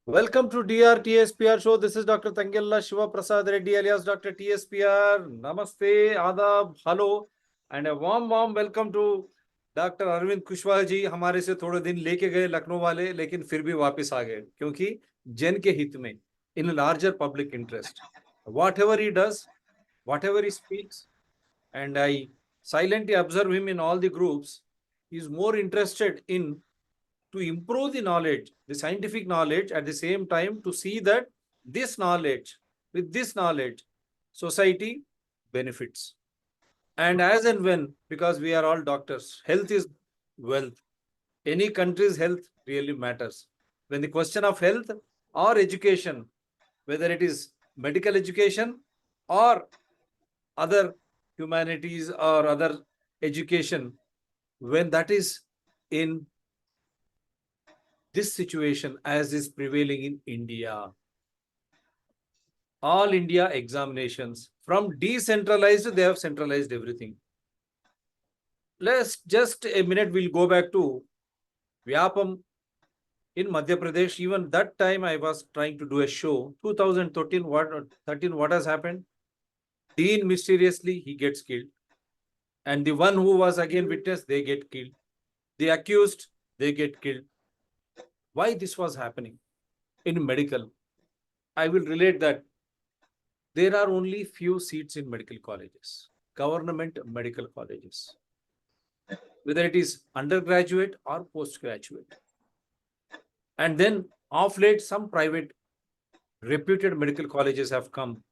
Welcome to DR TSPR show. This is Dr. Tangella Shiva Prasad Reddy alias Dr. TSPR. Namaste, Adab, hello, and a warm welcome to Dr. Arvind Kushwaha जी. हमारे से थोड़े दिन लेके गए लखनऊ वाले, लेकिन फिर भी वापस आ गए क्योंकि जन के हित में, in larger public interest, whatever he does, whatever he speaks, and I silently observe him in all the groups, he is more interested in to improve the knowledge, the scientific knowledge, at the same time to see that with this knowledge, society benefits. And as and when, because we are all doctors, health is wealth. Any country's health really matters. When the question of health or education, whether it is medical education or other humanities or other education, when that is in this situation as is prevailing in India, all India examinations from decentralized, they have centralized everything. Let's just a minute, we'll go back to Vyapam in Madhya Pradesh. Even that time I was trying to do a show. 2013, what has happened? Dean mysteriously, he gets killed. And the one who was again witness, they get killed. The accused, they get killed. Why this was happening in medical? I will relate that there are only few seats in medical colleges, government medical colleges, whether it is undergraduate or postgraduate. And then of late, some private reputed medical colleges have come,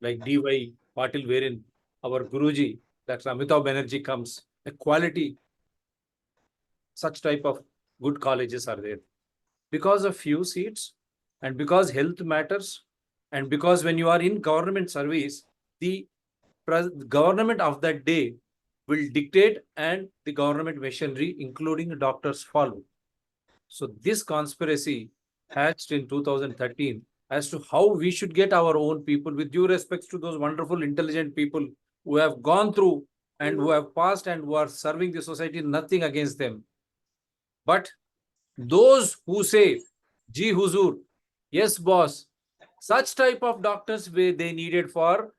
like DY Patil, wherein our Guruji, Dr. Amitabh Banerjee comes, a quality, such type of good colleges are there. Because of few seats and because health matters, and because when you are in government service, the government of that day will dictate and the government machinery, including doctors, follow. So this conspiracy hatched in 2013 as to how we should get our own people, with due respects to those wonderful, intelligent people who have gone through and who have passed and who are serving the society, nothing against them. But those who say, Ji Huzur, yes boss, such type of doctors they needed for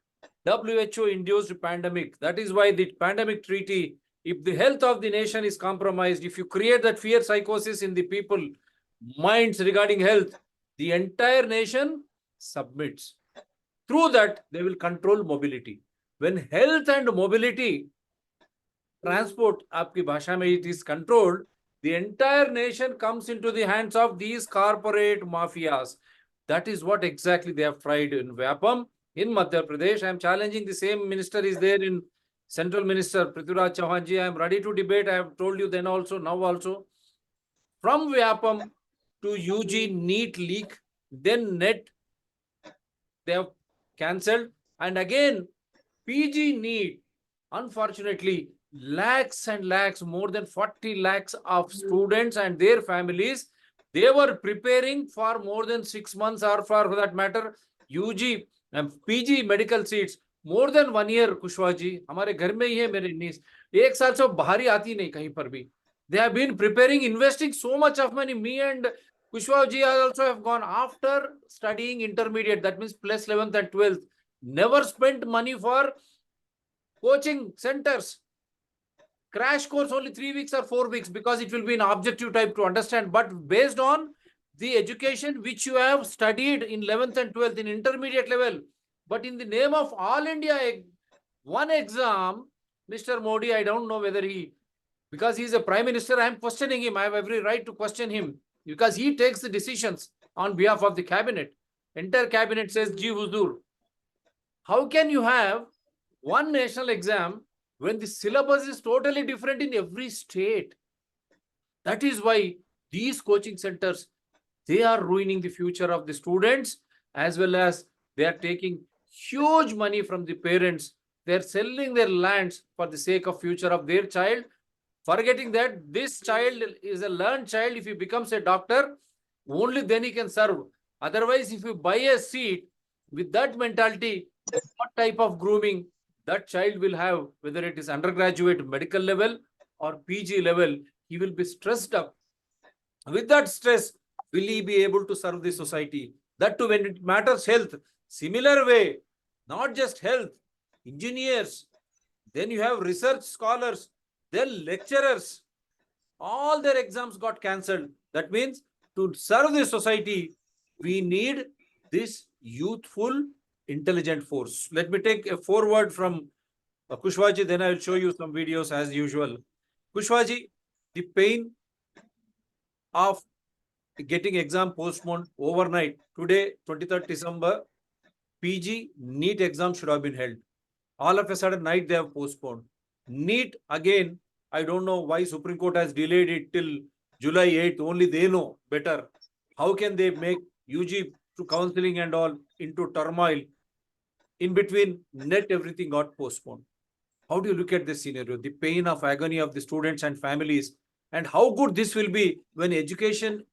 WHO-induced pandemic. That is why the pandemic treaty, if the health of the nation is compromised, if you create that fear psychosis in the people minds regarding health, the entire nation submits. Through that, they will control mobility. When health and mobility, transport, आपकी भाषा में, it is controlled, the entire nation comes into the hands of these corporate mafias. That is what exactly they have tried in Vyapam, in Madhya Pradesh. I am challenging the same minister is there in Central Minister Prithviraj Chauhan ji. I am ready to debate. I have told you then also, now also. From Vyapam to UG NEET leak, then NET, they have cancelled. And again, PG NEET, unfortunately, lakhs and lakhs, more than 40 lakhs of students and their families, they were preparing for more than 6 months, or for that matter, UG and PG medical seats, more than 1 year. Kushwaha ji हमारे घर में ही है, मेरे नीस 1 साल से बाहर ही आती नहीं कहीं पर भी. They have been preparing, investing so much of money. Me and Kushwaha ji also have gone after studying intermediate, that means plus 11th and 12th. Never spent money for coaching centers. Crash course only 3 weeks or 4 weeks, because it will be an objective type to understand. But based on the education which you have studied in 11th and 12th in intermediate level, but in the name of all India one exam, Mr. Modi, I don't know whether he, because he is a prime minister, I am questioning him. I have every right to question him because he takes the decisions on behalf of the cabinet. Entire cabinet says, Ji Huzur, how can you have one national exam when the syllabus is totally different in every state? That is why these coaching centers, they are ruining the future of the students, as well as they are taking huge money from the parents. They are selling their lands for the sake of future of their child, forgetting that this child is a learned child. If he becomes a doctor, only then he can serve. Otherwise, if you buy a seat with that mentality, what type of grooming that child will have, whether it is undergraduate medical level or PG level, he will be stressed up. With that stress, will he be able to serve the society? That too, when it matters health. Similar way, not just health, engineers, then you have research scholars, then lecturers, all their exams got cancelled. That means to serve the society, we need this youthful, intelligent force. Let me take a forward from Kushwaji, then I will show you some videos as usual. Kushwaji, the pain of getting exam postponed overnight. Today, 23rd December, PG NEET exam should have been held. All of a sudden, night they have postponed. NEET again, I don't know why Supreme Court has delayed it till July 8th. Only they know better. How can they make UG to counseling and all into turmoil? In between, net everything got postponed. How do you look at this scenario? The pain of agony of the students and families, and how good this will be when education,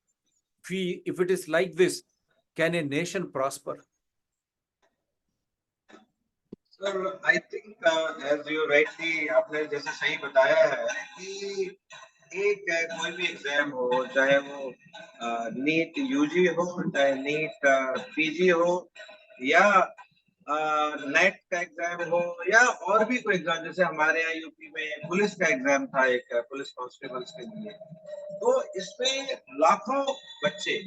if it is like this, can a nation prosper? Sir, I think as you rightly आपने जैसे सही बताया है कि एक कोई भी exam हो, चाहे वो नीट यूजी हो, चाहे नीट पीजी हो, या नेट का एग्जाम हो, या और भी कोई एग्जाम, जैसे हमारे यहाँ यूपी में पुलिस का एग्जाम था, एक पुलिस कांस्टेबल्स के लिए, तो इसमें लाखों बच्चे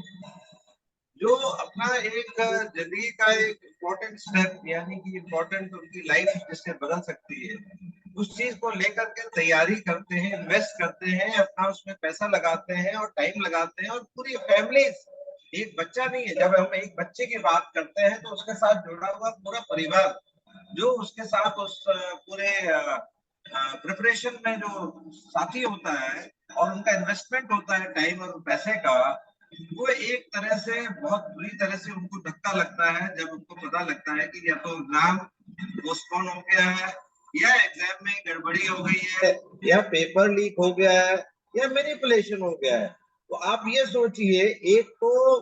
जो अपना एक जिंदगी का एक इम्पोर्टेंट स्टेप, यानी कि इम्पोर्टेंट उनकी लाइफ जिससे बदल सकती है, उस चीज को लेकर के तैयारी करते हैं, इन्वेस्ट करते हैं, अपना उसमें पैसा लगाते हैं और टाइम लगाते हैं, और पूरी फैमिली, एक बच्चा नहीं है, जब हम एक बच्चे की बात करते हैं तो उसके साथ जुड़ा हुआ पूरा परिवार जो उसके साथ उस पूरे प्रिपरेशन में जो साथी होता है और उनका इन्वेस्टमेंट होता है टाइम और पैसे का, वो एक तरह से बहुत बुरी तरह से उनको धक्का लगता है जब उनको पता लगता है कि या तो एग्जाम पोस्टपोन हो गया है, या एग्जाम में गड़बड़ी हो गई है, या पेपर लीक हो गया है, या मैनिपुलेशन हो गया है। तो आप ये सोचिए, एक तो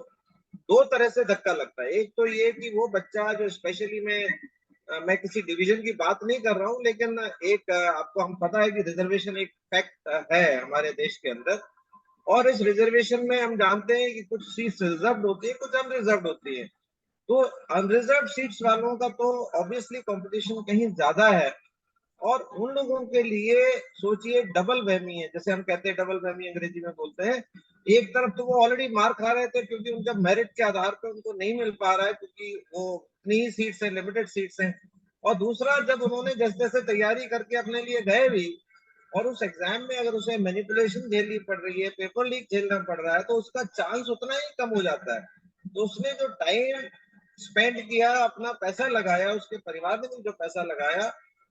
दो तरह से धक्का लगता है। एक तो ये कि वो बच्चा जो स्पेशली मैं किसी डिवीजन की बात नहीं कर रहा हूँ, लेकिन एक आपको हम पता है कि रिजर्वेशन एक फैक्ट है हमारे देश के अंदर, और इस रिजर्वेशन में हम जानते हैं कि कुछ सीट्स रिजर्व होती है, कुछ अनरिजर्व होती है। तो अनरिजर्व सीट्स वालों का तो ऑब्वियसली कंपटीशन कहीं ज्यादा है, और उन लोगों के लिए सोचिए डबल वहमी है, जैसे हम कहते हैं डबल वहमी अंग्रेजी में बोलते हैं। एक तरफ तो वो ऑलरेडी मार खा रहे थे क्योंकि उनका मेरिट के आधार पर उनको नहीं मिल पा रहा है, क्योंकि वो इतनी ही सीट्स हैं, लिमिटेड सीट्स हैं, और दूसरा जब उन्होंने जैसे जैसे तैयारी करके अपने लिए गए भी, और उस एग्जाम में अगर उसे मैनिपुलेशन झेलनी पड़ रही है, पेपर लीक झेलना पड़ रहा है, तो उसका चांस उतना ही कम हो जाता है। तो उसने जो टाइम स्पेंड किया, अपना पैसा लगाया, उसके परिवार ने भी जो पैसा लगाया,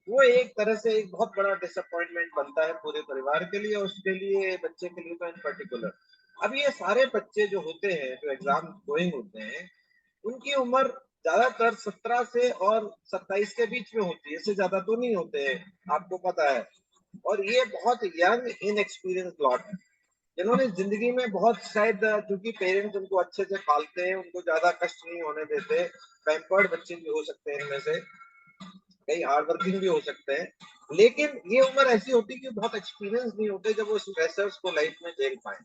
वो एक तरह से एक बहुत बड़ा डिसअपॉइंटमेंट बनता है पूरे परिवार के लिए, उसके लिए, बच्चे के लिए तो इन पर्टिकुलर। अब ये सारे बच्चे जो होते हैं, जो एग्जाम गोइंग होते हैं, उनकी उम्र ज्यादातर 17 से और 27 के बीच में होती है, इससे ज्यादा तो नहीं होते हैं, आपको पता है। और ये बहुत यंग इनएक्सपीरियंस लॉट है, जिन्होंने जिंदगी में बहुत, शायद क्योंकि पेरेंट्स उनको अच्छे से पालते हैं, उनको ज्यादा कष्ट नहीं होने देते, पैम्पर्ड बच्चे भी हो सकते हैं इनमें से, कई हार्ड वर्किंग भी हो सकते हैं, लेकिन ये उम्र ऐसी होती है कि बहुत एक्सपीरियंस नहीं होते जब वो स्ट्रेसर्स को लाइफ में झेल पाए।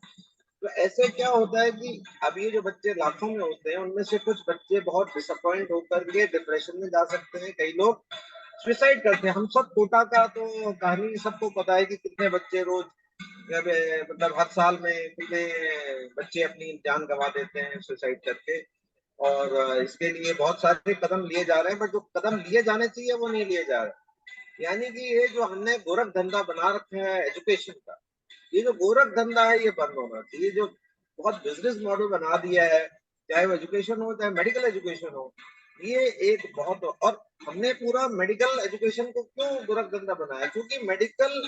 तो ऐसे क्या होता है कि अब ये जो बच्चे लाखों में होते हैं, उनमें से कुछ बच्चे बहुत डिसअपॉइंट होकर के डिप्रेशन में जा सकते हैं, कई लोग सुसाइड करते हैं। हम सब कोटा का तो कहानी सबको पता है कि कितने बच्चे रोज, मतलब हर साल में कितने बच्चे अपनी जान गंवा देते हैं सुसाइड करके, और इसके लिए बहुत सारे कदम लिए जा रहे हैं, बट जो कदम लिए जाने चाहिए वो नहीं लिए जा रहे। यानी कि ये जो हमने गोरख धंधा बना रखा है एजुकेशन का, ये जो गोरख धंधा है, ये बंद होना चाहिए। जो बहुत बिजनेस मॉडल बना दिया है, चाहे वो एजुकेशन हो, चाहे मेडिकल एजुकेशन हो, ये एक बहुत, और हमने पूरा मेडिकल एजुकेशन को क्यों गोरख धंधा बनाया, क्योंकि मेडिकल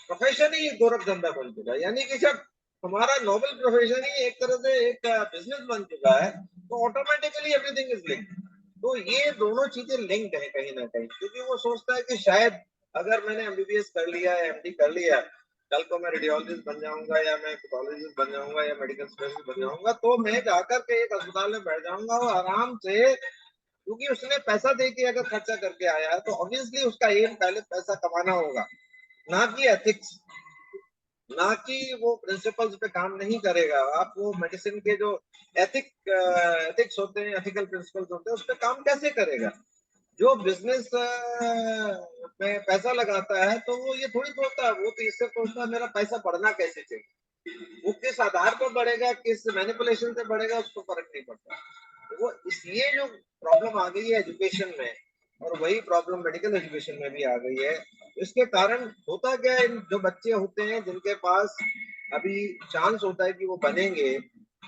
प्रोफेशन ही गोरख धंधा बन चुका है। यानी कि जब हमारा नोबल प्रोफेशन ही एक तरह से एक बिजनेस बन चुका है, तो ऑटोमेटिकली एवरीथिंग इज लिंक्ड। तो ये दोनों चीजें लिंक्ड है कहीं ना कहीं, क्योंकि वो सोचता है कि शायद अगर मैंने एमबीबीएस कर लिया, एमडी कर लिया, कल को मैं रेडियोलॉजिस्ट बन जाऊंगा, या मैं पैथोलॉजिस्ट बन जाऊंगा, या मेडिकल स्पेशलिस्ट बन जाऊंगा, तो मैं जाकर के एक अस्पताल में बैठ जाऊंगा और आराम से, क्योंकि उसने पैसा दे के अगर खर्चा करके आया है, तो ऑब्वियसली उसका एम पहले पैसा कमाना होगा, ना कि एथिक्स। ना कि वो प्रिंसिपल्स पे काम नहीं करेगा। आप वो मेडिसिन के जो एथिक्स होते हैं, एथिकल प्रिंसिपल्स होते हैं, उस पे काम कैसे करेगा? जो बिजनेस में पैसा लगाता है तो वो ये थोड़ी सोचता है, वो तो इससे सोचता है मेरा पैसा बढ़ना कैसे चाहिए। वो किस आधार पर बढ़ेगा, किस मैनिपुलेशन से बढ़ेगा, उसको फर्क नहीं पड़ता। तो वो इसलिए जो प्रॉब्लम आ गई है एजुकेशन में, और वही प्रॉब्लम मेडिकल एजुकेशन में भी आ गई है। इसके कारण होता क्या है, जो बच्चे होते हैं जिनके पास अभी चांस होता है कि वो बनेंगे,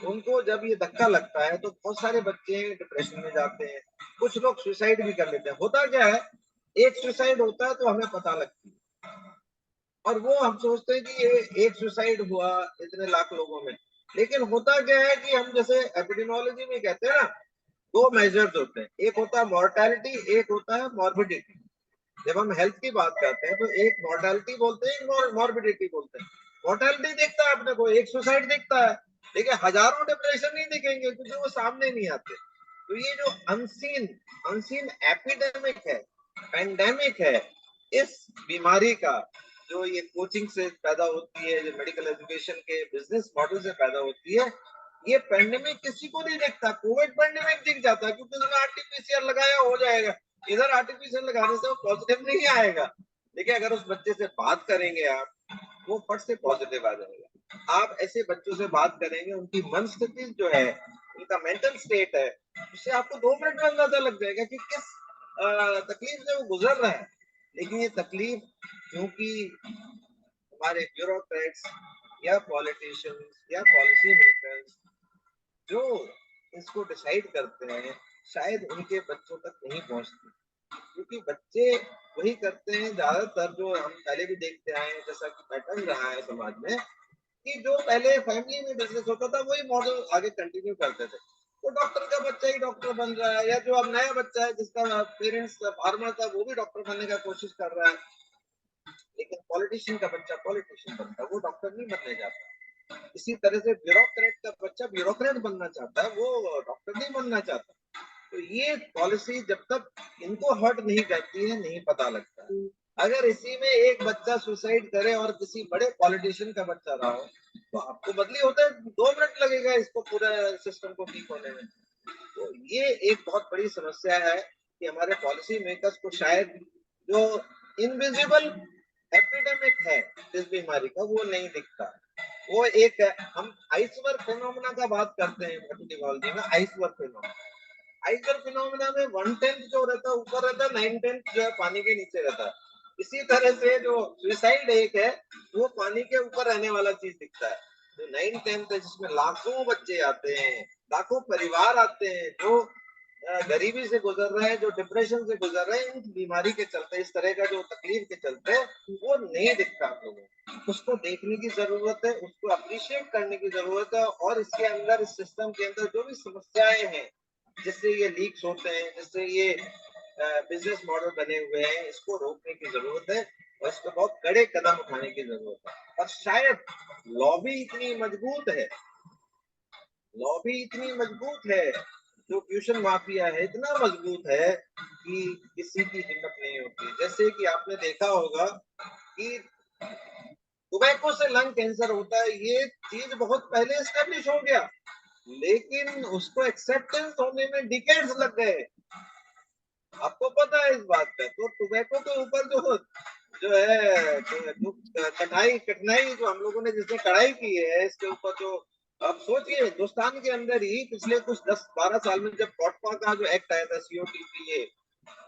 उनको जब ये धक्का लगता है तो बहुत सारे बच्चे डिप्रेशन में जाते हैं। कुछ लोग सुसाइड भी कर लेते हैं। होता क्या है, एक सुसाइड होता है तो हमें पता लगती है, और वो हम सोचते हैं कि ये एक सुसाइड हुआ इतने लाख लोगों में। लेकिन होता क्या है कि हम जैसे एपिडेमियोलॉजी में कहते हैं ना, दो मेजर्स होते हैं, एक होता है मॉर्टेलिटी, एक होता है मॉर्बिडिटी। जब हम हेल्थ की बात करते हैं तो एक मॉर्टेलिटी बोलते हैं, एक मॉर्बिडिटी बोलते हैं। मॉर्टेलिटी दिखता है अपने को, एक सुसाइड दिखता है, लेकिन हजारों डिप्रेशन नहीं दिखेंगे क्योंकि वो सामने नहीं आते। तो ये जो अनसीन अनसीन एपिडेमिक है, पेंडेमिक है, इस बीमारी का, जो ये कोचिंग से पैदा होती है, जो मेडिकल एजुकेशन के बिजनेस मॉडल से पैदा होती है, ये पेंडेमिक किसी को नहीं दिखता। कोविड पेंडेमिक दिख जाता है क्योंकि उसमें आरटीपीसीआर लगाया हो जाएगा। इधर आर्टिफिशियल लगाने से वो पॉजिटिव नहीं आएगा, लेकिन अगर उस बच्चे से बात करेंगे आप, वो फट से पॉजिटिव आ जाएगा। आप ऐसे बच्चों से बात करेंगे, उनकी मन स्थिति जो है, उनका मेंटल स्टेट है, उससे आपको 2 मिनट में अंदाजा लग जाएगा कि किस तकलीफ से वो गुजर रहा है। लेकिन ये तकलीफ, क्योंकि हमारे ब्यूरोक्रेट्स या पॉलिटिशियंस या पॉलिसी मेकर्स जो इसको डिसाइड करते हैं, शायद उनके बच्चों तक नहीं पहुंचती। क्योंकि बच्चे वही करते हैं ज्यादातर, जो हम पहले भी देखते आए हैं, जैसा कि पैटर्न रहा है समाज में, कि जो पहले फैमिली में बिजनेस होता था वही मॉडल आगे कंटिन्यू करते थे। तो डॉक्टर का बच्चा ही डॉक्टर बन रहा है, या जो अब नया बच्चा है जिसका पेरेंट्स फार्मर था वो भी डॉक्टर बनने का कोशिश कर रहा है। लेकिन पॉलिटिशियन का बच्चा पॉलिटिशियन बनता है, वो डॉक्टर नहीं बनने जाता। इसी तरह से ब्यूरोक्रेट का बच्चा ब्यूरोक्रेट बनना चाहता है, वो डॉक्टर नहीं बनना चाहता। तो ये पॉलिसी जब तक इनको हर्ट नहीं करती है, नहीं पता लगता है। अगर इसी में एक बच्चा सुसाइड करे और किसी बड़े पॉलिटिशियन का बच्चा रहा हो, तो आपको बदली होता है 2 मिनट लगेगा इसको पूरा सिस्टम को ठीक होने में। तो ये एक बहुत बड़ी समस्या है कि हमारे पॉलिसी मेकर्स को शायद जो इनविजिबल एपिडेमिक है इस बीमारी का, वो नहीं दिखता। वो एक हम आइसबर्ग फिनोमेना का बात करते हैं एपिडेमियोलॉजी में, आइसबर्ग फिनोमेना। आइसबर्ग फिनोमेना में 1/10 जो रहता है ऊपर रहता है, 9/10 जो है पानी के नीचे रहता है। इसी तरह से जो सुसाइड एक है, वो पानी के ऊपर रहने वाला चीज दिखता है। जो 9/10 है, जिसमें लाखों बच्चे आते हैं, लाखों परिवार आते हैं, जो गरीबी से गुजर रहे हैं, जो डिप्रेशन से गुजर रहे हैं, इस बीमारी के चलते, इस तरह का जो तकलीफ के चलते, वो नहीं दिखता आप लोगों को। उसको देखने की जरूरत है, उसको अप्रिशिएट करने की जरूरत है, और इसके अंदर, इस सिस्टम के अंदर जो भी समस्याएं हैं, जिससे ये लीक्स होते हैं, जिससे ये बिजनेस मॉडल बने हुए हैं, इसको रोकने की जरूरत है, और इस पर बहुत कड़े कदम उठाने की जरूरत है। और शायद लॉबी इतनी मजबूत है, लॉबी इतनी मजबूत है, जो ट्यूशन माफिया है इतना मजबूत है कि किसी की हिम्मत नहीं होती। जैसे कि आपने देखा होगा कि टोबैको से लंग कैंसर होता है, ये चीज बहुत पहले एस्टेब्लिश हो गया, लेकिन उसको एक्सेप्टेंस होने में डिकेड्स लग गए। आपको पता है इस बात का? तो टोबैको के ऊपर जो है, जो कठिनाई जो हम लोगों ने जिसने कढ़ाई की है इसके ऊपर, जो आप सोचिए, हिंदुस्तान के अंदर ही पिछले कुछ 10-12 साल में जब कॉटपा का जो एक्ट आया था, सीओटीपीए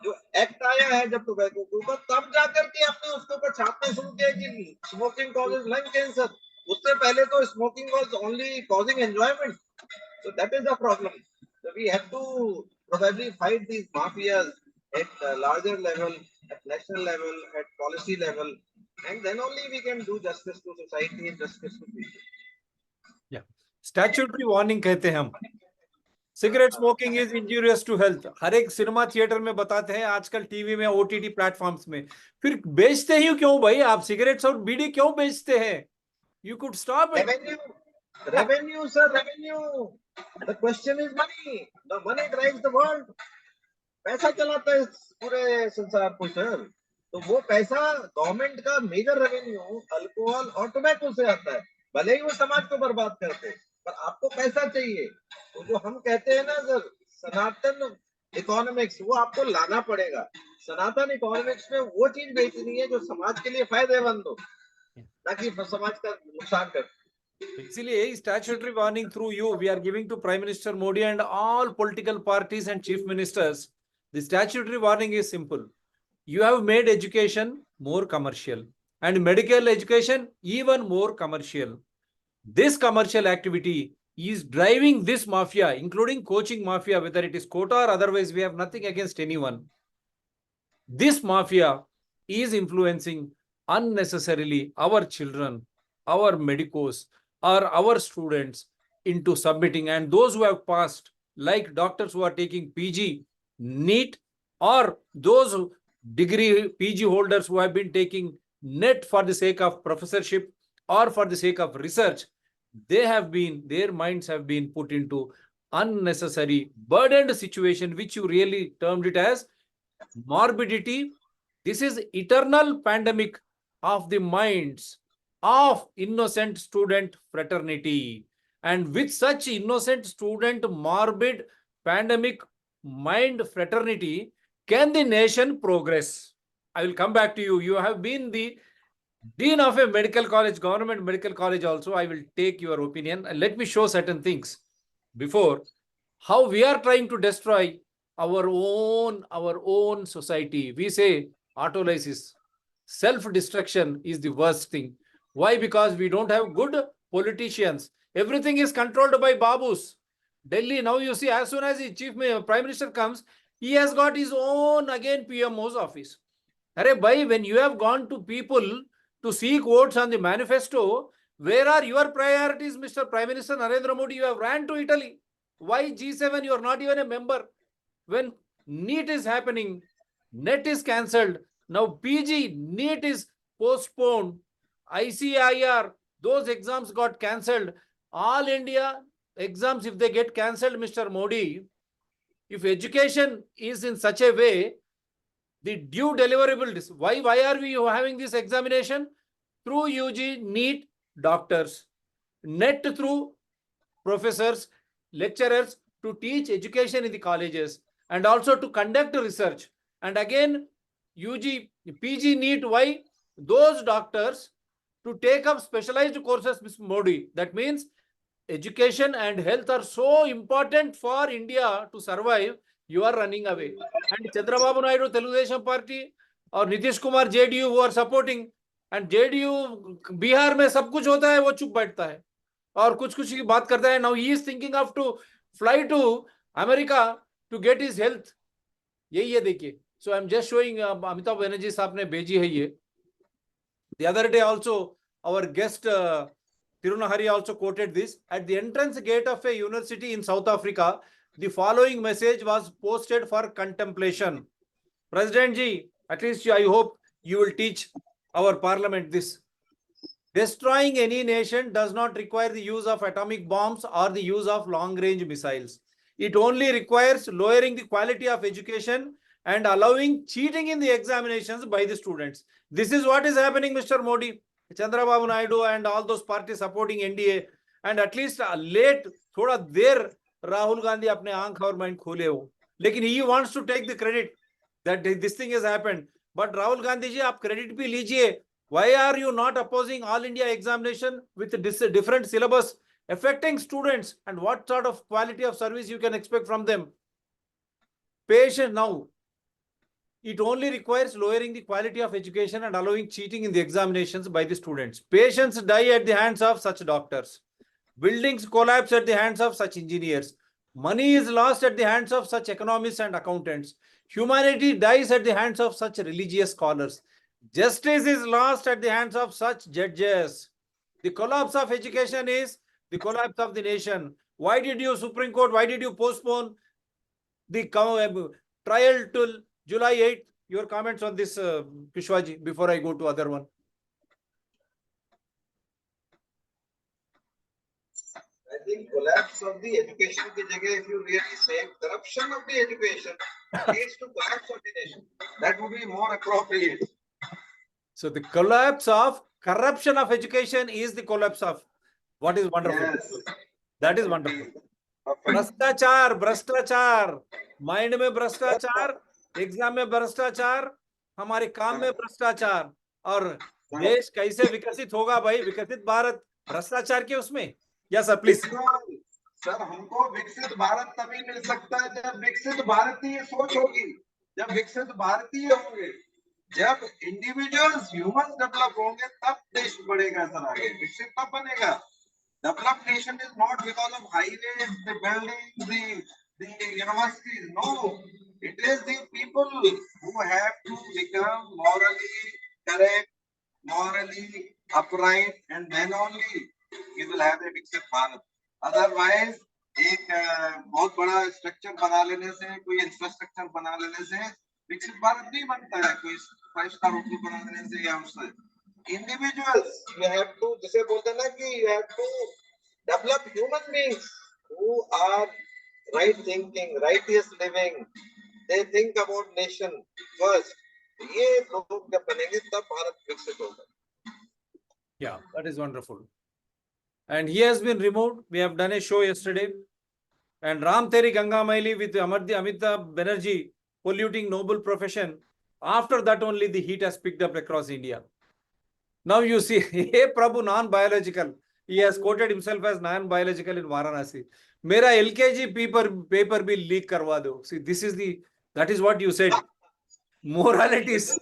जो एक्ट आया है जब टोबैको के ऊपर, तब जाकर के आपने उसके ऊपर छापना शुरू किया कि स्मोकिंग कॉजेज लंग कैंसर। उससे पहले तो smoking was only causing enjoyment. So that is the problem. So we have to probably fight these mafias at a larger level, at national level, at policy level, and then only we can do justice to society and justice to people. Yeah. Statutory warning कहते हैं हम। Cigarette smoking is injurious to health, हर एक cinema theatre में बताते हैं, आजकल TV में, ओटीटी प्लेटफॉर्म्स में। फिर बेचते ही क्यों भाई आप? सिगरेट्स और बीड़ी क्यों बेचते हैं? You could stop it. Revenue, revenue, sir, revenue. The question is money. The money drives the world. पैसा चलाता है इस पूरे संसार को, सर। तो वो पैसा गवर्नमेंट का मेजर रेवेन्यू अल्कोहल और टोबैको से आता है, भले ही वो समाज को बर्बाद करते हैं, पर आपको पैसा चाहिए। तो जो हम कहते हैं ना सर, सनातन इकोनॉमिक्स, वो आपको लाना पड़ेगा। सनातन इकोनॉमिक्स में वो चीज बेचनी है जो समाज के लिए फायदेमंद हो, ना कि समाज का नुकसान कर। Actually, a statutory warning through you, we are giving to Prime Minister Modi and all political parties and chief ministers. The statutory warning is simple. You have made education more commercial and medical education even more commercial. This commercial activity is driving this mafia, including coaching mafia, whether it is quota or otherwise, we have nothing against anyone. This mafia is influencing unnecessarily our children, our medicos, or our students into submitting. And those who have passed, like doctors who are taking PG, NEET, or those degree PG holders who have been taking NET for the sake of professorship or for the sake of research, their minds have been put into unnecessary burdened situation, which you really termed it as morbidity. This is eternal pandemic of the minds of innocent student fraternity. And with such innocent student morbid pandemic mind fraternity, can the nation progress? I will come back to you. You have been the dean of a medical college, government medical college also. I will take your opinion and let me show certain things before how we are trying to destroy our own society. We say autolysis, self-destruction is the worst thing. Why? Because we don't have good politicians. Everything is controlled by babus. Delhi, now you see, as soon as the prime minister comes, he has got his own again PMO's office. Arey bhai, when you have gone to people to seek votes on the manifesto, where are your priorities, Mr. Prime Minister Narendra Modi? You have ran to Italy. Why G7? You are not even a member. When NEET is happening, NET is cancelled. Now PG, NEET is postponed. ICIR, those exams got cancelled. All India exams, if they get cancelled, Mr. Modi, if education is in such a way, the due deliverable, why are we having this examination? Through UG, NEET, doctors, NET through professors, lecturers to teach education in the colleges and also to conduct research. And again, UG, PG, NEET, why? Those doctors to take up specialized courses, Mr. Modi. That means education and health are so important for India to survive. You are running away. And Chandrababu Naidu, Telugudesam Party, और Nitish Kumar JDU who are supporting, and JDU Bihar में सब कुछ होता है वो चुप बैठता है और कुछ कुछ की बात करता है. Now he is thinking of to fly to America to get his health. यही है देखिए. So I'm just showing Amitabh Banerjee साहब ने भेजी है ये. The other day also our guest Tirunahari also quoted this. At the entrance gate of a university in South Africa, the following message was posted for contemplation. President ji, at least I hope you will teach our parliament this. Destroying any nation does not require the use of atomic bombs or the use of long-range missiles. It only requires lowering the quality of education and allowing cheating in the examinations by the students. This is what is happening, Mr. Modi, Chandrababu Naidu and all those parties supporting NDA. And at least late, थोड़ा देर राहुल गांधी अपने आंख और mind खोले हो, लेकिन he wants to take the credit that this thing has happened. But Rahul Gandhi ji, आप credit भी लीजिए. Why are you not opposing all India examination with different syllabus affecting students, and what sort of quality of service you can expect from them? Patient now. It only requires lowering the quality of education and allowing cheating in the examinations by the students. Patients die at the hands of such doctors. Buildings collapse at the hands of such engineers. Money is lost at the hands of such economists and accountants. Humanity dies at the hands of such religious scholars. Justice is lost at the hands of such judges. The collapse of education is the collapse of the nation. Why did you, Supreme Court, why did you postpone the trial till July 8th? Your comments on this, Kushwaji, before I go to other one. I think collapse of the education की जगह, if you really say corruption of the education leads to collapse of the nation, that would be more appropriate. So the collapse of corruption of education is the collapse of what is wonderful. Yes. That is wonderful. Perfect. भ्रष्टाचार, भ्रष्टाचार, mind में भ्रष्टाचार, exam में भ्रष्टाचार, हमारे काम में भ्रष्टाचार, और देश कैसे विकसित होगा भाई? विकसित भारत भ्रष्टाचार के उसमें। Yes sir, please. सर, हमको विकसित भारत तभी मिल सकता है जब विकसित भारतीय सोच होगी, जब विकसित भारतीय होंगे, जब इंडिविजुअल्स ह्यूमन डेवलप होंगे, तब देश बढ़ेगा सर आगे, विकसित तब बनेगा। Developed nation is not because of highways, the buildings, the universities. No, it is the people who have to become morally correct, morally upright, and then only we will have a विकसित Bharat. Otherwise, एक बहुत बड़ा structure बना लेने से, कोई infrastructure बना लेने से विकसित भारत नहीं बनता है, कोई 5 स्टार होटल बना लेने से या उससे। Individuals, you have to, जिसे बोलते हैं ना कि you have to develop human beings who are right thinking, righteous living. They think about nation first. ये लोग जब बनेंगे तब भारत विकसित होगा। Yeah, that is wonderful. And he has been removed. We have done a show yesterday. And Ram Teri Ganga Maili with Amitabh Banerjee polluting noble profession. After that only the heat has picked up across India. Now you see, hey Prabhu, non-biological. He has quoted himself as non-biological in Varanasi. Mera LKG paper भी leak करवा दो. See, that is what you said. Moralities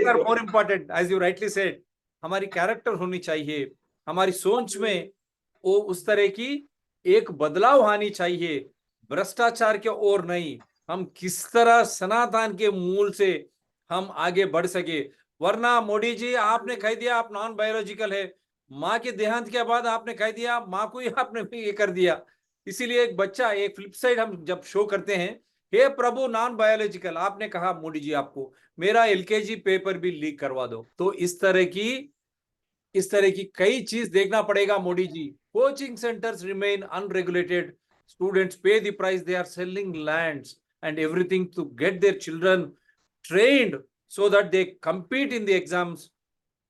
are more important, as you rightly said. हमारी character होनी चाहिए, हमारी सोच में वो उस तरह की एक बदलाव आनी चाहिए, भ्रष्टाचार के और नहीं। हम किस तरह सनातन के मूल से हम आगे बढ़ सके। वरना मोदी जी आपने कह दिया आप नॉन बायोलॉजिकल है, माँ के देहांत के बाद आपने कह दिया माँ को ही आपने ये कर दिया। इसीलिए एक बच्चा, एक फ्लिप साइड हम जब शो करते हैं, हे प्रभु नॉन बायोलॉजिकल, आपने कहा मोदी जी आपको मेरा एलकेजी पेपर भी लीक करवा दो। तो इस तरह की कई चीज देखना पड़ेगा Modi ji. Coaching centres remain unregulated, students pay the price, they are selling lands and everything to get their children trained so that they compete in the exams,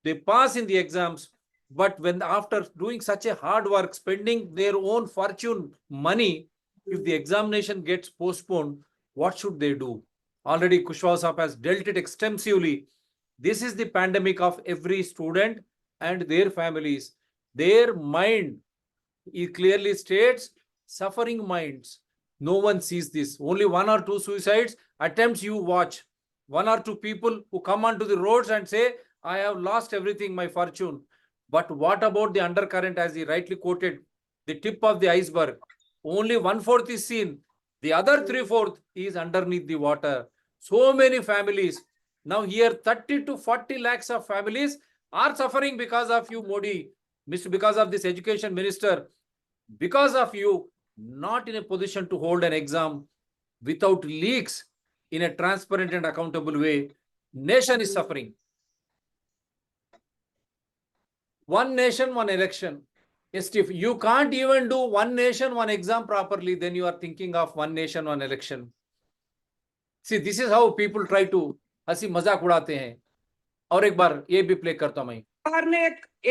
they pass in the exams. But when after doing such a hard work, spending their own fortune money, if the examination gets postponed, what should they do? Already Kushwaha Sahab has dealt it extensively. This is the pandemic of every student and their families. Their mind, it clearly states, suffering minds. No one sees this. Only 1 or 2 suicides attempts you watch. 1 or 2 people who come onto the roads and say, I have lost everything, my fortune. But what about the undercurrent, as he rightly quoted, the tip of the iceberg? Only 1/4 is seen. The other 3/4 is underneath the water. So many families. Now here 30 to 40 lakhs of families are suffering because of you, Modi, because of this education minister, because of you not in a position to hold an exam without leaks in a transparent and accountable way. Nation is suffering. One nation, one election. Yes, if you can't even do one nation, one exam properly, then you are thinking of one nation, one election. See, this is how people try to हंसी मजाक उड़ाते हैं। और एक बार ये भी play करता हूं मैं। सरकार ने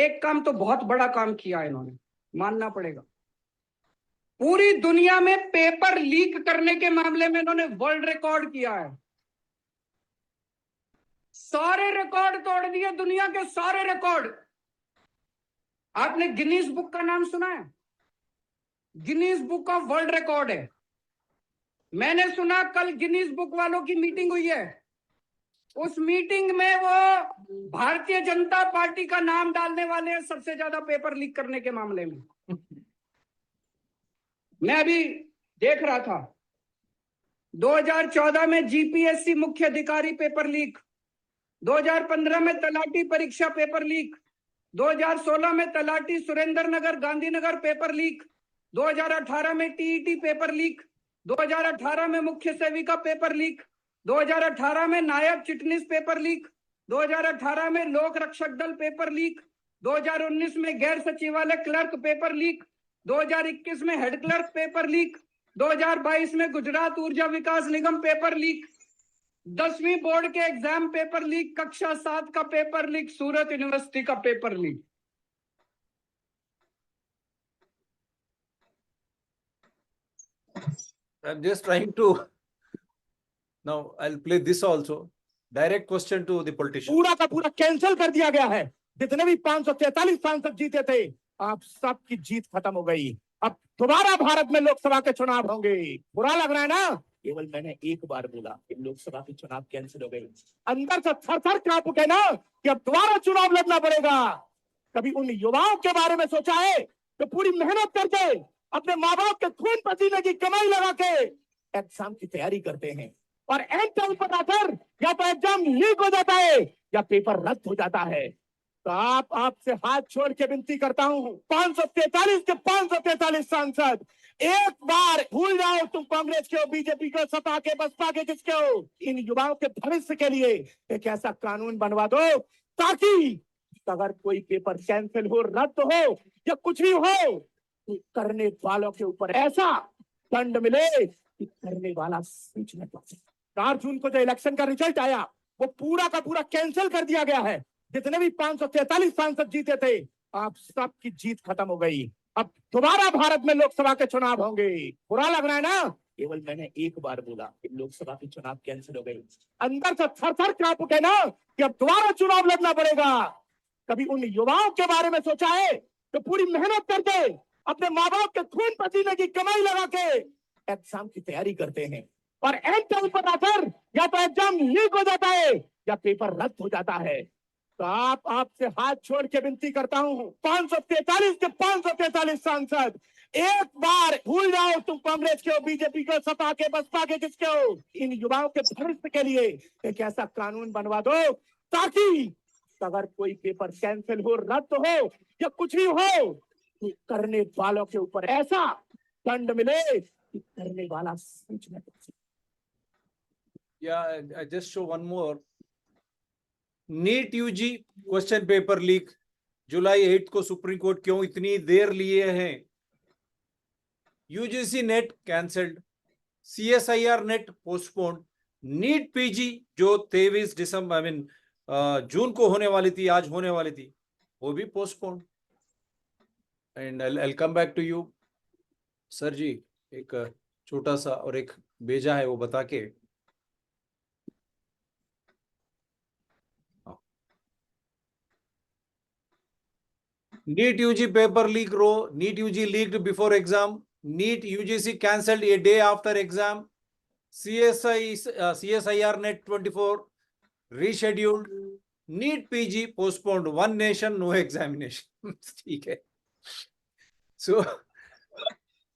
एक काम तो बहुत बड़ा काम किया है, इन्होंने मानना पड़ेगा। पूरी दुनिया में पेपर लीक करने के मामले में इन्होंने वर्ल्ड रिकॉर्ड किया है। सारे रिकॉर्ड तोड़ दिए, दुनिया के सारे रिकॉर्ड। आपने गिनीज बुक का नाम सुना है? Guinness book of world record है। मैंने सुना कल गिनीज बुक वालों की मीटिंग हुई है। उस मीटिंग में वो भारतीय जनता पार्टी का नाम डालने वाले हैं सबसे ज्यादा पेपर लीक करने के मामले में। मैं अभी देख रहा था 2014 में जीपीएससी मुख्य अधिकारी पेपर लीक, 2015 में तलाटी परीक्षा पेपर लीक, 2016 में तलाटी सुरेंद्र नगर गांधीनगर पेपर लीक, 2018 में टीईटी पेपर लीक, 2018 में मुख्य सेविका पेपर लीक, 2018 में नायब चिटनीस पेपर लीक, 2018 में लोक रक्षक दल पेपर लीक, 2019 में गैर सचिवालय क्लर्क पेपर लीक, 2021 में हेड क्लर्क पेपर लीक, 2022 में गुजरात ऊर्जा विकास निगम पेपर लीक। 10वीं बोर्ड के एग्जाम पेपर लीक, कक्षा 7 का पेपर लीक, सूरत यूनिवर्सिटी का paper leak. I'm just trying to. Now I'll play this also. Direct question to the politician. पूरा का पूरा कैंसिल कर दिया गया है। जितने भी 543 सांसद जीते थे, आप सबकी जीत खत्म हो गई। अब दोबारा भारत में लोकसभा के चुनाव होंगे। बुरा लग रहा है ना? केवल मैंने एक बार बोला कि लोकसभा के चुनाव कैंसिल हो गए, अंदर से थर-थर कांप उठे ना कि अब दोबारा चुनाव लड़ना पड़ेगा। कभी उन युवाओं के बारे में सोचा है तो पूरी मेहनत करके अपने माँ बाप के खून पसीने की कमाई लगा के एग्जाम की तैयारी करते हैं, और एंड टाइम पर आकर या तो एग्जाम लीक हो जाता है या पेपर रद्द हो जाता है। तो आपसे हाथ छोड़ के विनती करता हूं, 543 के 543 सांसद, एक बार भूल जाओ तुम कांग्रेस के हो, बीजेपी को, सपा के, बसपा के, किसके हो। इन युवाओं के भविष्य के लिए एक ऐसा कानून बनवा दो ताकि अगर कोई पेपर कैंसिल हो, रद्द हो या कुछ भी हो, तो करने वालों के ऊपर ऐसा दंड मिले कि करने वाला सोचने पड़े। 4 जून को जो इलेक्शन का रिजल्ट आया वो पूरा का पूरा कैंसिल कर दिया गया है। जितने भी 543 सांसद जीते थे, आप सबकी जीत खत्म हो गई। अब दोबारा भारत में लोकसभा के चुनाव होंगे। बुरा लग रहा है ना? केवल मैंने एक बार बोला कि लोकसभा के चुनाव कैंसिल हो गए, अंदर से थर-थर कांप उठे ना कि अब दोबारा चुनाव लड़ना पड़ेगा। कभी उन युवाओं के बारे में सोचा है तो पूरी मेहनत करके अपने माँ बाप के खून पसीने की कमाई लगा के एग्जाम की तैयारी करते हैं, और एंड टाइम पर आकर या तो एग्जाम लीक हो जाता है या पेपर रद्द हो जाता है। तो आपसे हाथ छोड़ के विनती करता हूं, 543 के 543 सांसद, एक बार भूल जाओ तुम कांग्रेस के हो, बीजेपी को, सपा के, बसपा के, किसके हो। इन युवाओं के भविष्य के लिए एक ऐसा कानून बनवा दो ताकि अगर कोई पेपर कैंसिल हो, रद्द हो या कुछ भी हो, तो करने वालों के ऊपर ऐसा दंड मिले कि करने वाला सोचने पड़े। Yeah, I just show one more. NEET UG question paper leak, जुलाई 8 को सुप्रीम कोर्ट क्यों इतनी देर लिए हैं? UGC NET cancelled, CSIR NET postponed, NEET PG जो 23 दिसंबर आई मीन जून को होने वाली थी, आज होने वाली थी, वो भी postponed. And I come back to you sir ji. एक छोटा सा और एक भेजा है वो बता के। NEET UG paper leak row, NEET UG leaked before exam, NEET UGC cancelled a day after exam, CSIR net 24 rescheduled, NEET PG postponed, one nation no examination. ठीक है। So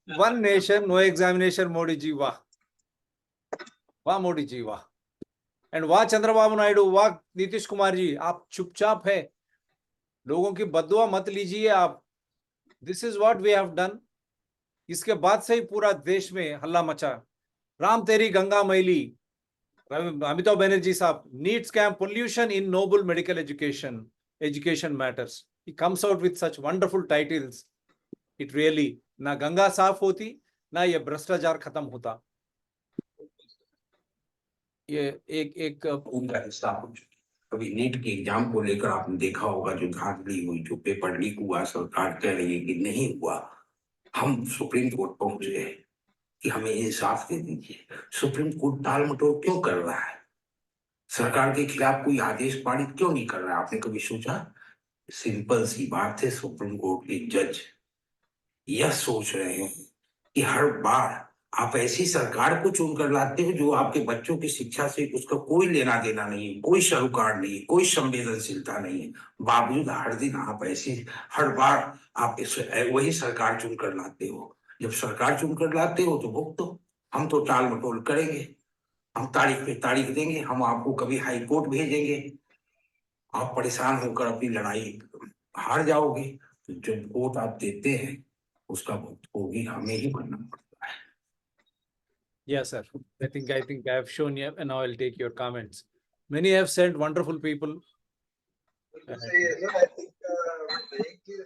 one nation no examination, Modi ji वाह, वाह मोदी जी वाह, and वाह चंद्रबाबू नायडू, वाह नीतीश कुमार जी, आप चुपचाप है, लोगों की बददुआ मत लीजिए आप। This is what we have done. इसके बाद से ही पूरा देश में हल्ला मचा। राम तेरी गंगा मैली, अमिताभ बनर्जी साहब, NEET scam, pollution in noble medical education matters. He comes out with such wonderful titles. It really, ना गंगा साफ होती ना ये भ्रष्टाचार खत्म होता। ये एक उनका हिस्सा हो चुकी। अभी नीट के एग्जाम को लेकर आपने देखा होगा जो धांधली हुई, जो पेपर लीक हुआ, सरकार कह रही है कि नहीं हुआ। हम सुप्रीम कोर्ट पहुंच गए कि हमें इंसाफ दे दीजिए। सुप्रीम कोर्ट टाल मटोल क्यों कर रहा है? सरकार के खिलाफ कोई आदेश पारित क्यों नहीं कर रहा है? आपने कभी सोचा? सिंपल सी बात है, सुप्रीम कोर्ट के जज यह सोच रहे हैं कि हर बार आप ऐसी सरकार को चुनकर लाते हो जो आपके बच्चों की शिक्षा से उसका कोई लेना देना नहीं है, कोई सरोकार नहीं है, कोई संवेदनशीलता नहीं है, बावजूद हर दिन आप ऐसी, हर बार आप वही सरकार चुनकर लाते हो। जब सरकार चुनकर लाते हो तो भुगतो। हम तो टाल मटोल करेंगे, हम तारीख पे तारीख देंगे, हम आपको कभी हाई कोर्ट भेजेंगे, आप परेशान होकर अपनी लड़ाई हार जाओगे। तो जब वोट आप देते हैं उसका भुगतान हमें ही करना पड़ता है। Yes, sir. I think I have shown you, and now I'll take your comments. Many have sent wonderful people. सही है सर। आई थिंक एक चीज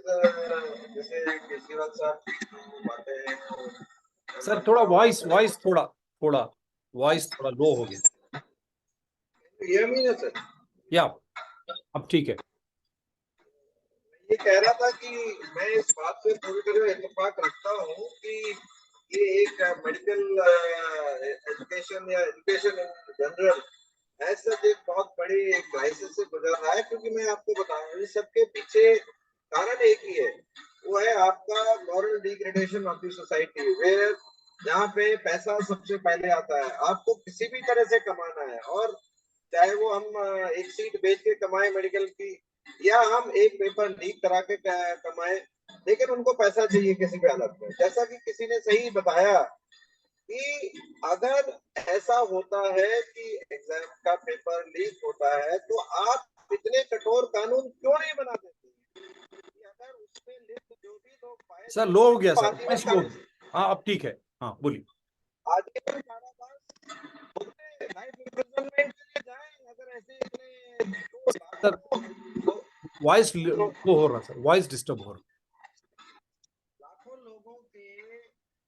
जैसे केजरीवाल साहब की जो बातें हैं वो सर थोड़ा वॉइस थोड़ा लो हो गया। hear me, sir? या अब ठीक है। ये कह रहा था कि मैं इस बात से पूरी तरह इत्तेफाक रखता हूँ कि ये एक मेडिकल एजुकेशन या एजुकेशन इन जनरल ऐसा एक बहुत बड़ी क्राइसिस से गुजर रहा है, क्योंकि मैं आपको बताऊं इस सबके पीछे कारण एक ही है, वो है आपका moral degradation of the society, where जहाँ पे पैसा सबसे पहले आता है। आपको किसी भी तरह से कमाना है, और चाहे वो हम एक सीट बेच के कमाए मेडिकल की, या हम एक पेपर लीक करा के कमाए, लेकिन उनको पैसा चाहिए किसी भी हालत में। जैसा कि किसी ने सही बताया कि अगर ऐसा होता है कि एग्जाम का पेपर लीक होता है, तो आप इतने कठोर कानून क्यों नहीं बना देते कि अगर उसमें लिस्ट जो भी लोग पाए सर लो हो गया तो सर, आजीवन वॉइस लो। हाँ अब ठीक है, हाँ बोलिए। आजीवन कारावास लाइफ इम्प्रिजनमेंट के लिए जाएं, अगर ऐसे इतने सर वॉइस लो हो रहा सर, वॉइस डिस्टर्ब हो रहा। लाखों लोगों के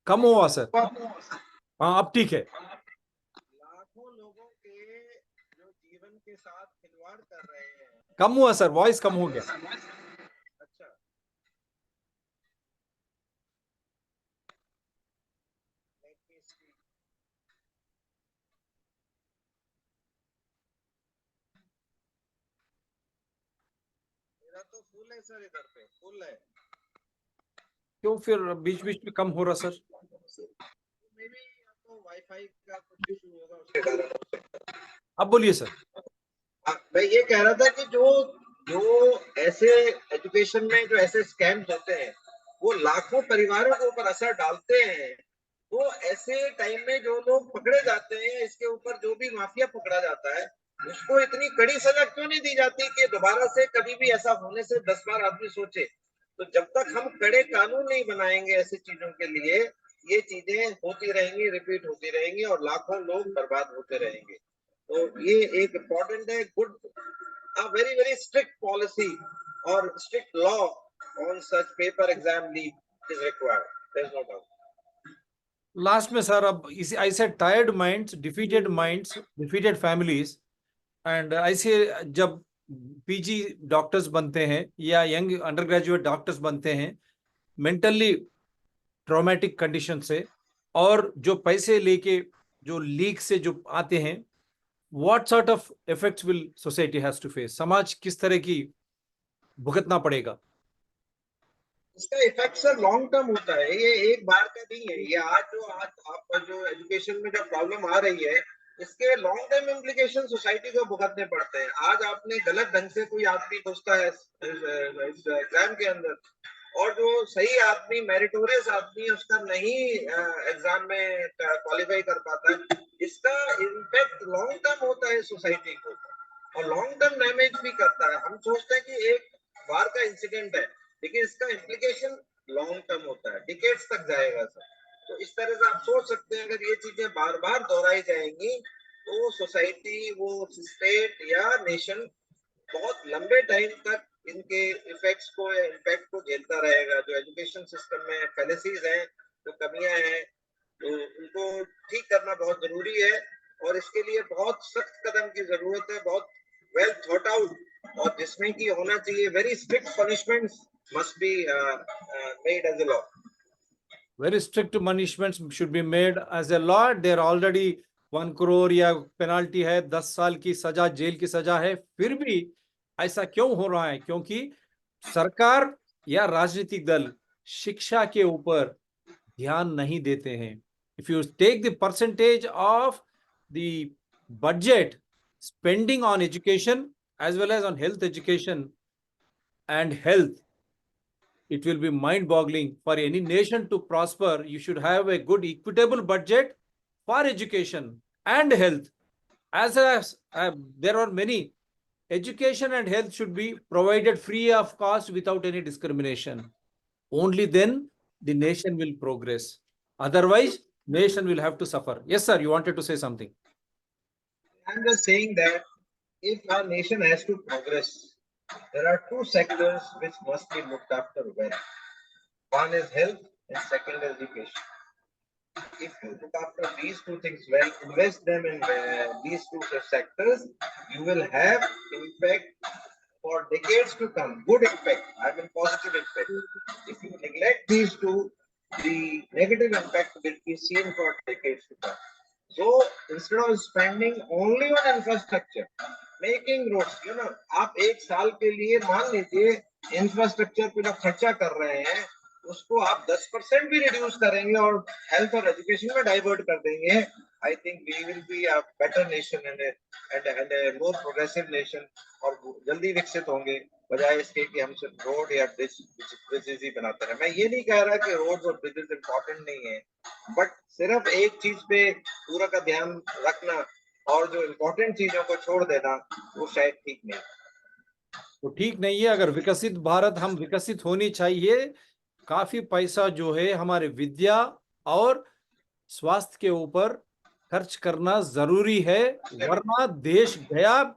कम हुआ सर, हाँ अब ठीक है। लाखों लोगों के जो जीवन के साथ खिलवाड़ कर रहे हैं। कम हुआ सर, वॉइस कम हो गया। अच्छा, let me see. मेरा तो फुल है सर, इधर पे फुल है। क्यों फिर बीच बीच में कम हो रहा सर? मे बी आपको वाईफाई का कुछ इशू होगा, उसके कारण। अब बोलिए सर। मैं ये कह रहा था कि जो जो ऐसे एजुकेशन में जो ऐसे स्कैम्स होते हैं, वो लाखों परिवारों के ऊपर असर डालते हैं। तो ऐसे टाइम में जो लोग पकड़े जाते हैं, इसके ऊपर जो भी माफिया पकड़ा जाता है, उसको इतनी कड़ी सजा क्यों नहीं दी जाती कि दोबारा से कभी भी ऐसा होने से 10 बार आदमी सोचे। तो जब तक हम कड़े कानून नहीं बनाएंगे ऐसी चीजों के लिए, ये चीजें होती रहेंगी, रिपीट होती रहेंगी, और लाखों लोग बर्बाद होते रहेंगे। तो ये एक इम्पोर्टेंट है, good a very very strict policy or strict law on such paper exam leak is required. There's no doubt. Last में सर अब इसी ऐसे tired minds, defeated families and ऐसे जब पीजी डॉक्टर्स बनते हैं या यंग अंडर ग्रेजुएट डॉक्टर्स बनते हैं मेंटली ट्रॉमेटिक कंडीशन से, और जो पैसे लेके जो लीक से जो आते हैं, what sort of effects will society has to face? समाज किस तरह की भुगतना पड़ेगा? इसका इफेक्ट सर लॉन्ग टर्म होता है, ये एक बार का नहीं है। ये आज आपका जो एजुकेशन में जो प्रॉब्लम आ रही है, इसके लॉन्ग टर्म इम्प्लीकेशन सोसाइटी को भुगतने पड़ते हैं। आज आपने गलत ढंग से कोई आदमी घुसता है इस एग्जाम के अंदर, और जो सही आदमी, मेरिटोरियस आदमी, उसका नहीं एग्जाम में क्वालिफाई कर पाता है, इसका इम्पैक्ट लॉन्ग टर्म होता है सोसाइटी को, और लॉन्ग टर्म डैमेज भी करता है। हम सोचते हैं कि एक बार का इंसिडेंट है, लेकिन इसका इम्प्लीकेशन लॉन्ग टर्म होता है, डिकेड्स तक जाएगा सर। तो इस तरह से आप सोच सकते हैं, अगर ये चीजें बार बार दोहराई जाएंगी, तो सोसाइटी, वो स्टेट या नेशन बहुत लंबे टाइम तक इनके इफेक्ट्स को या इम्पैक्ट को झेलता रहेगा। जो एजुकेशन सिस्टम में फैलेसीज हैं, जो कमियां हैं, तो उनको ठीक करना बहुत जरूरी है, और इसके लिए बहुत सख्त कदम की जरूरत है, बहुत वेल थॉट आउट, और जिसमें कि होना चाहिए very strict punishments must be made as a law. Very strict punishments should be made as a law. There already 1 crore या पेनाल्टी है, 10 साल की सजा, जेल की सजा है। फिर भी ऐसा क्यों हो रहा है? क्योंकि सरकार या राजनीतिक दल शिक्षा के ऊपर ध्यान नहीं देते हैं। If you take the percentage of the budget spending on education as well as on health education and health, it will be mind-boggling. For any nation to prosper, you should have a good equitable budget for education and health. As there are many, education and health should be provided free of cost without any discrimination. Only then the nation will progress. Otherwise, nation will have to suffer. Yes, sir, you wanted to say something. I'm just saying that if our nation has to progress, there are two sectors which must be looked after well. One is health and second is education. if you look after these two things well, invest them in these two sectors, you will have impact for decades to come. Good impact, I mean positive impact. If you neglect these two, the negative impact will be seen for decades to come. So instead of spending only on infrastructure, making roads, आप एक साल के लिए मान लीजिए infrastructure पे जो खर्चा कर रहे हैं उसको आप 10% भी रिड्यूस करेंगे और हेल्थ और एजुकेशन में डाइवर्ट कर देंगे, I think we will be a better nation and a more progressive nation, और जल्दी विकसित होंगे, बजाय इसके कि हम सिर्फ रोड या ब्रिजेस ही बनाते रहे। मैं ये नहीं कह रहा कि रोड्स और ब्रिजेस इंपॉर्टेंट नहीं है, बट सिर्फ एक चीज पे पूरा का ध्यान रखना और जो इम्पोर्टेंट चीजों को छोड़ देना वो शायद ठीक नहीं। तो ठीक नहीं है। अगर विकसित भारत, हम विकसित होनी चाहिए, काफी पैसा जो है हमारे विद्या और स्वास्थ्य के ऊपर खर्च करना जरूरी है, वरना देश गया।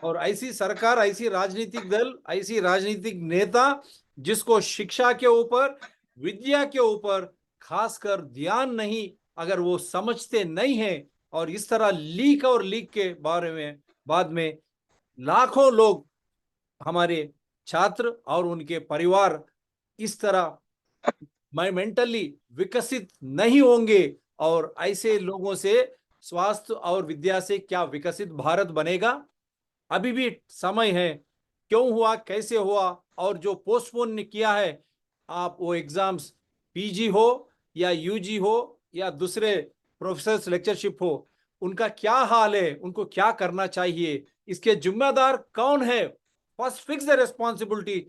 और ऐसी सरकार, ऐसी राजनीतिक दल, ऐसी राजनीतिक नेता जिसको शिक्षा के ऊपर, विद्या के ऊपर खासकर ध्यान नहीं, अगर वो समझते नहीं है और इस तरह लीक के बारे में बाद में लाखों लोग, हमारे छात्र और उनके परिवार इस तरह मेंटली विकसित नहीं होंगे, और ऐसे लोगों से स्वास्थ्य और विद्या से क्या विकसित भारत बनेगा? अभी भी समय है। क्यों हुआ, कैसे हुआ, और जो पोस्टपोन ने किया है, आप वो एग्जाम्स पीजी हो या यूजी हो या दूसरे प्रोफेसर लेक्चरशिप हो, उनका क्या हाल है, उनको क्या करना चाहिए, इसके जिम्मेदार कौन है? First fix the responsibility,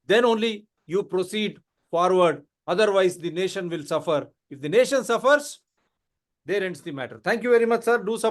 then only you proceed forward. Otherwise, the nation will suffer. If the nation suffers, there ends the matter. Thank you very much, sir. Do support.